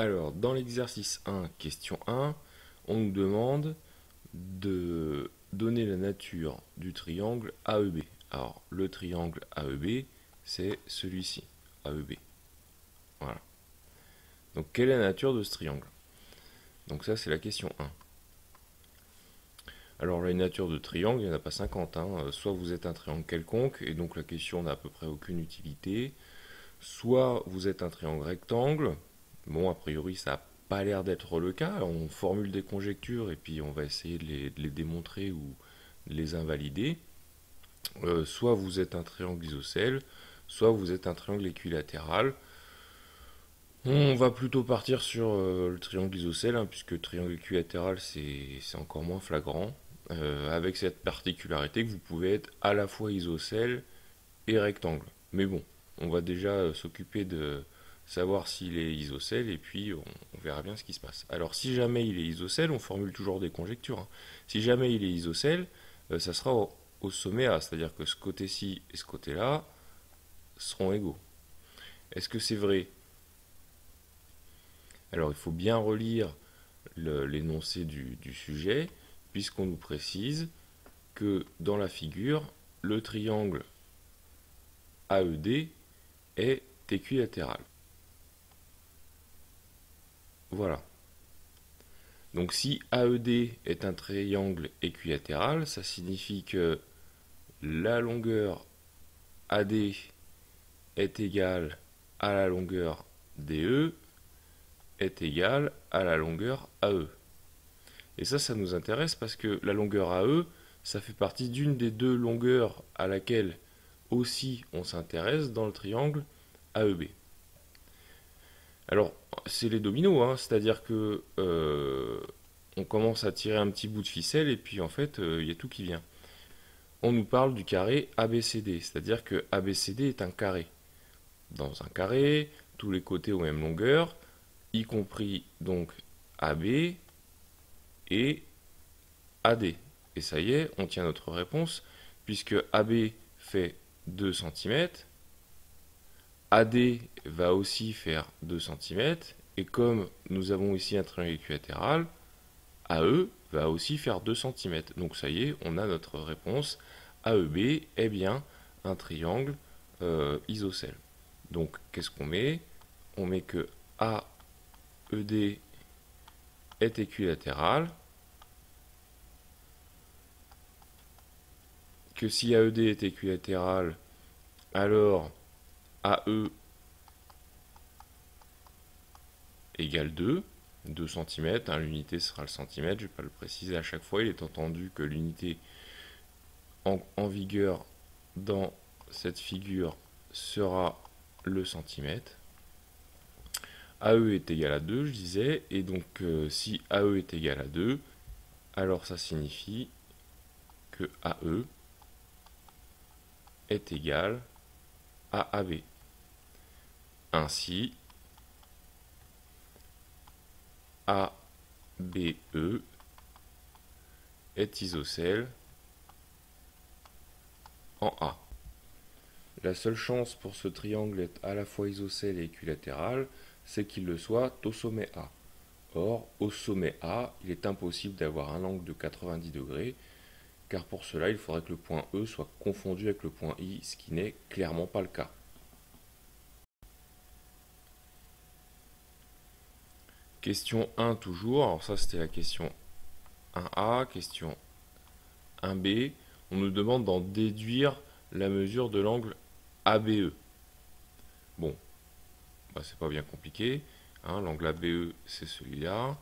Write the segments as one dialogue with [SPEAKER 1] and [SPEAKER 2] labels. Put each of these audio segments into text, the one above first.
[SPEAKER 1] Alors, dans l'exercice 1, question 1, on nous demande de donner la nature du triangle AEB. Alors, le triangle AEB, c'est celui-ci, AEB. Voilà. Donc, quelle est la nature de ce triangle? Donc ça, c'est la question 1. Alors, la nature de triangle, il n'y en a pas 50. Soit vous êtes un triangle quelconque, et donc la question n'a à peu près aucune utilité. Soit vous êtes un triangle rectangle. Bon, a priori, ça n'a pas l'air d'être le cas. On formule des conjectures et puis on va essayer de les démontrer ou de les invalider. Soit vous êtes un triangle isocèle, soit vous êtes un triangle équilatéral. On va plutôt partir sur le triangle isocèle, puisque le triangle équilatéral c'est encore moins flagrant, avec cette particularité que vous pouvez être à la fois isocèle et rectangle. Mais bon, on va déjà s'occuper de savoir s'il est isocèle et puis on verra bien ce qui se passe. Alors si jamais il est isocèle, on formule toujours des conjectures. Si jamais il est isocèle, ça sera au sommet A, c'est-à-dire que ce côté-ci et ce côté-là seront égaux. Est-ce que c'est vrai? Alors il faut bien relire l'énoncé du sujet, puisqu'on nous précise que dans la figure, le triangle AED est équilatéral. Voilà. Donc si AED est un triangle équilatéral, ça signifie que la longueur AD est égale à la longueur DE est égale à la longueur AE. Et ça nous intéresse parce que la longueur AE, ça fait partie d'une des deux longueurs à laquelle aussi on s'intéresse dans le triangle AEB. Alors, c'est les dominos, c'est-à-dire que on commence à tirer un petit bout de ficelle et puis en fait, il y a tout qui vient. On nous parle du carré ABCD, c'est-à-dire que ABCD est un carré. Dans un carré, tous les côtés aux mêmes longueurs, y compris donc AB et AD. Et ça y est, on tient notre réponse, puisque AB fait 2 cm, AD va aussi faire 2 cm, et comme nous avons ici un triangle équilatéral, AE va aussi faire 2 cm. Donc ça y est, on a notre réponse. AEB est bien un triangle isocèle. Donc qu'est-ce qu'on met? On met que AED est équilatéral, que si AED est équilatéral, alors AE égale 2 cm, l'unité sera le centimètre, je ne vais pas le préciser à chaque fois, il est entendu que l'unité en vigueur dans cette figure sera le centimètre. AE est égal à 2, je disais, et donc si AE est égal à 2, alors ça signifie que AE est égal à AB. Ainsi, ABE est isocèle en A. La seule chance pour ce triangle d'être à la fois isocèle et équilatéral, c'est qu'il le soit au sommet A. Or, au sommet A, il est impossible d'avoir un angle de 90 degrés, car pour cela, il faudrait que le point E soit confondu avec le point I, ce qui n'est clairement pas le cas. Question 1 toujours, alors ça c'était la question 1A, question 1B, on nous demande d'en déduire la mesure de l'angle ABE. Bon, c'est pas bien compliqué, l'angle ABE c'est celui-là,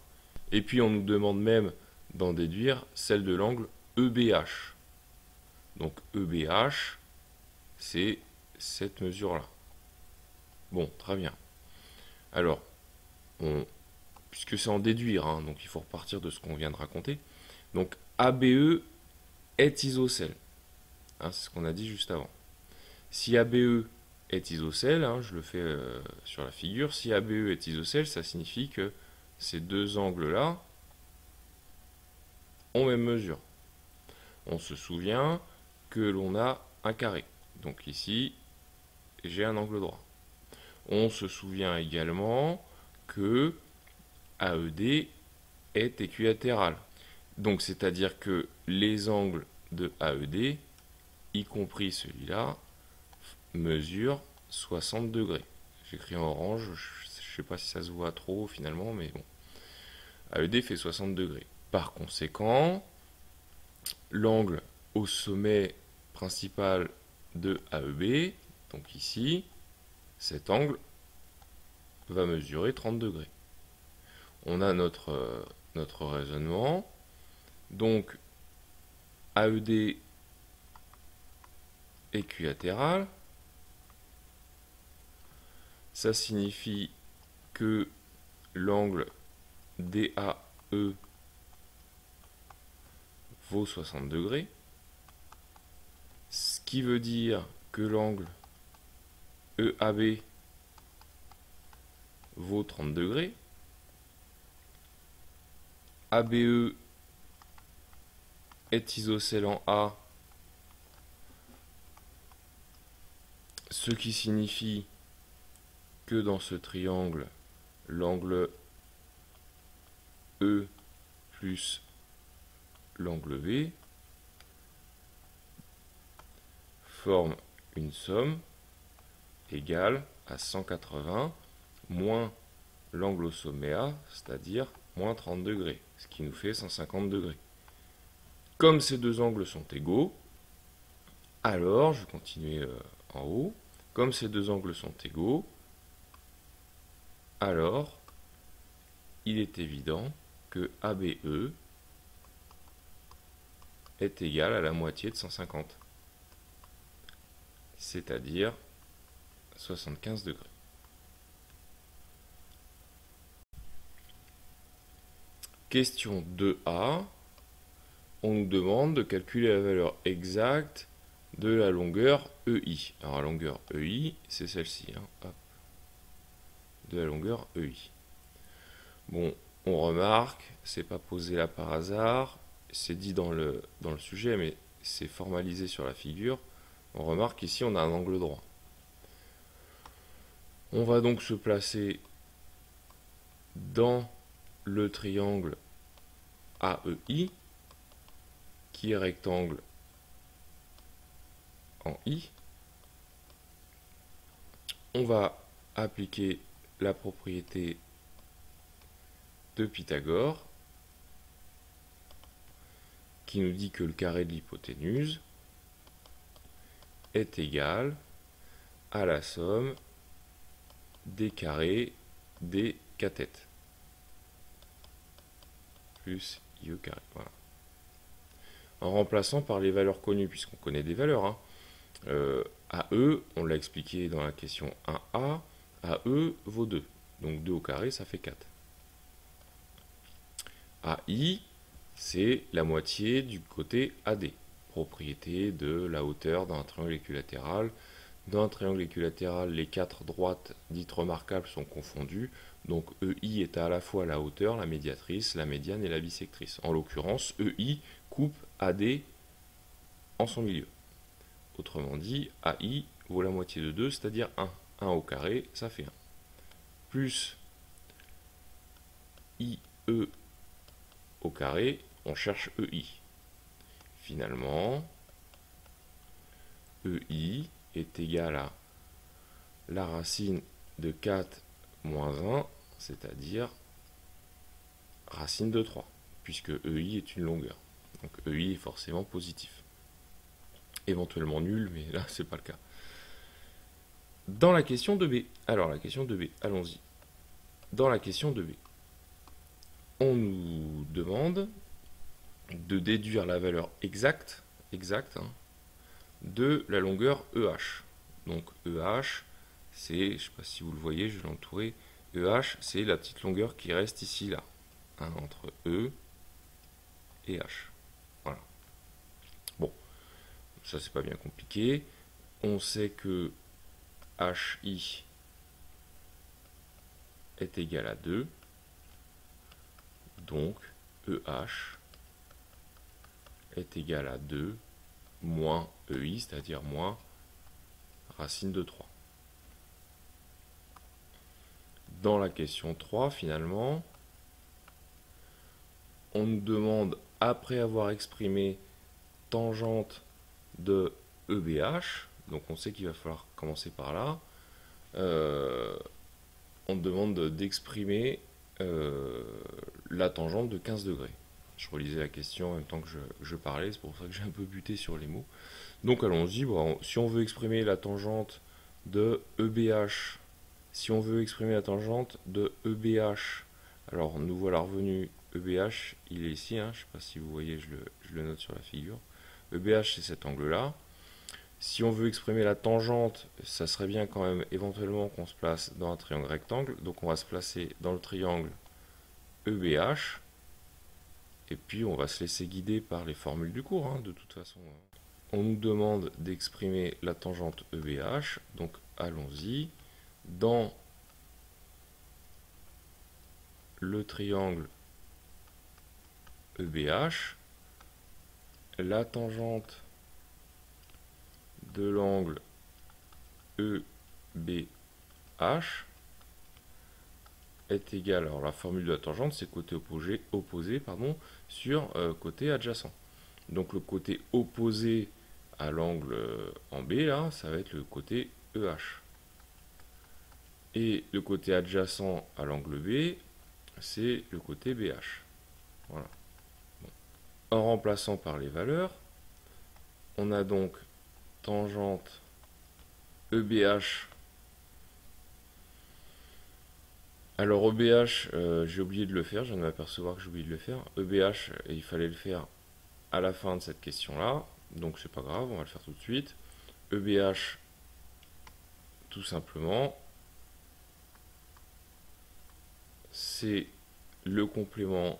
[SPEAKER 1] et puis on nous demande même d'en déduire celle de l'angle EBH. Donc EBH, c'est cette mesure-là. Bon, très bien. Alors, puisque c'est en déduire, donc il faut repartir de ce qu'on vient de raconter. Donc ABE est isocèle. C'est ce qu'on a dit juste avant. Si ABE est isocèle, je le fais sur la figure, si ABE est isocèle, ça signifie que ces deux angles-là ont même mesure. On se souvient que l'on a un carré. Donc ici, j'ai un angle droit. On se souvient également que AED est équilatéral. Donc c'est-à-dire que les angles de AED, y compris celui-là, mesurent 60 degrés. J'écris en orange, je ne sais pas si ça se voit trop finalement, mais bon. AED fait 60 degrés. Par conséquent, l'angle au sommet principal de AEB, donc ici, cet angle va mesurer 30 degrés. On a notre raisonnement. Donc, AED équilatéral, ça signifie que l'angle DAE vaut 60 degrés, ce qui veut dire que l'angle EAB vaut 30 degrés, ABE est isocèle en A, ce qui signifie que dans ce triangle, l'angle E plus l'angle B forme une somme égale à 180 moins l'angle au sommet A, c'est-à-dire moins 30 degrés, ce qui nous fait 150 degrés. Comme ces deux angles sont égaux, alors, je vais continuer en haut, comme ces deux angles sont égaux, alors il est évident que ABE est égal à la moitié de 150, c'est-à-dire 75 degrés. Question 2A, on nous demande de calculer la valeur exacte de la longueur EI. Alors la longueur EI, c'est celle-ci, hein. De la longueur EI. Bon, on remarque, c'est pas posé là par hasard, c'est dit dans le sujet, mais c'est formalisé sur la figure. On remarque qu'ici on a un angle droit. On va donc se placer dans le triangle AEI, qui est rectangle en I. On va appliquer la propriété de Pythagore, qui nous dit que le carré de l'hypoténuse est égal à la somme des carrés des cathètes plus IE carré. Voilà. En remplaçant par les valeurs connues, puisqu'on connaît des valeurs, hein. AE, on l'a expliqué dans la question 1A, AE vaut 2. Donc 2 au carré, ça fait 4. AI, c'est la moitié du côté AD. Propriété de la hauteur d'un triangle équilatéral. Dans un triangle équilatéral, les 4 droites dites remarquables sont confondues. Donc EI est à la fois la hauteur, la médiatrice, la médiane et la bisectrice. En l'occurrence, EI coupe AD en son milieu. Autrement dit, AI vaut la moitié de 2, c'est-à-dire 1. 1 au carré, ça fait 1. Plus IE au carré, on cherche EI. Finalement, EI est égal à la racine de 4 moins 1, c'est-à-dire racine de 3, puisque EI est une longueur. Donc EI est forcément positif. Éventuellement nul, mais là, c'est pas le cas. Dans la question de B, alors la question de B, allons-y. Dans la question de B, on nous demande de déduire la valeur exacte de la longueur EH. Donc EH, c'est, je ne sais pas si vous le voyez, je vais l'entourer. EH, c'est la petite longueur qui reste ici, là, hein, entre E et H. Voilà. Bon, ça c'est pas bien compliqué. On sait que HI est égal à 2. Donc EH est égal à 2 moins EI, c'est-à-dire moins racine de 3. Dans la question 3, finalement, on nous demande, après avoir exprimé tangente de EBH, donc on sait qu'il va falloir commencer par là, on demande d'exprimer la tangente de 15 degrés. Je relisais la question en même temps que je parlais, c'est pour ça que j'ai un peu buté sur les mots. Donc allons-y, bon, si on veut exprimer la tangente de EBH, si on veut exprimer la tangente de EBH, alors nous voilà revenus, EBH, il est ici, hein, je ne sais pas si vous voyez, je le note sur la figure. EBH, c'est cet angle-là. Si on veut exprimer la tangente, ça serait bien quand même éventuellement qu'on se place dans un triangle rectangle. Donc on va se placer dans le triangle EBH. Et puis on va se laisser guider par les formules du cours, hein, de toute façon. On nous demande d'exprimer la tangente EBH. Donc allons-y. Dans le triangle EBH, la tangente de l'angle EBH est égale, alors la formule de la tangente c'est côté opposé sur côté adjacent. Donc le côté opposé à l'angle en B, là, ça va être le côté EH. Et le côté adjacent à l'angle B, c'est le côté BH. Voilà. Bon. En remplaçant par les valeurs, on a donc tangente EBH. Alors EBH, j'ai oublié de le faire, je viens de m'apercevoir que j'ai oublié de le faire. EBH, il fallait le faire à la fin de cette question-là, donc c'est pas grave, on va le faire tout de suite. EBH, tout simplement, c'est le complément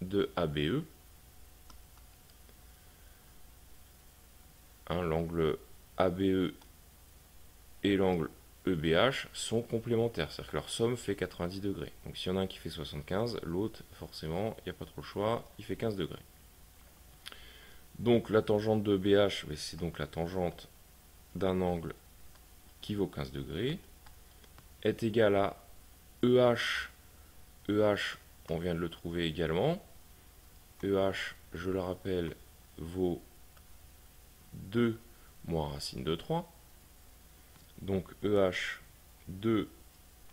[SPEAKER 1] de ABE. Hein, l'angle ABE et l'angle EBH sont complémentaires, c'est-à-dire que leur somme fait 90 degrés. Donc s'il y en a un qui fait 75, l'autre, forcément, il n'y a pas trop le choix, il fait 15 degrés. Donc la tangente de EBH, c'est donc la tangente d'un angle qui vaut 15 degrés, est égale à EH. EH, on vient de le trouver également. EH, je le rappelle, vaut 2 moins racine de 3. Donc EH, 2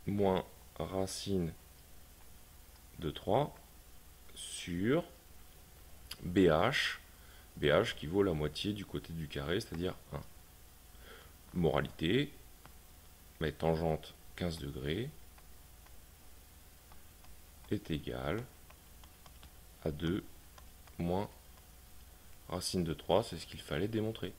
[SPEAKER 1] moins racine de 3 sur BH. BH qui vaut la moitié du côté du carré, c'est-à-dire 1. Moralité, mais tangente 15 degrés est égale à 2 moins racine de 3, c'est ce qu'il fallait démontrer.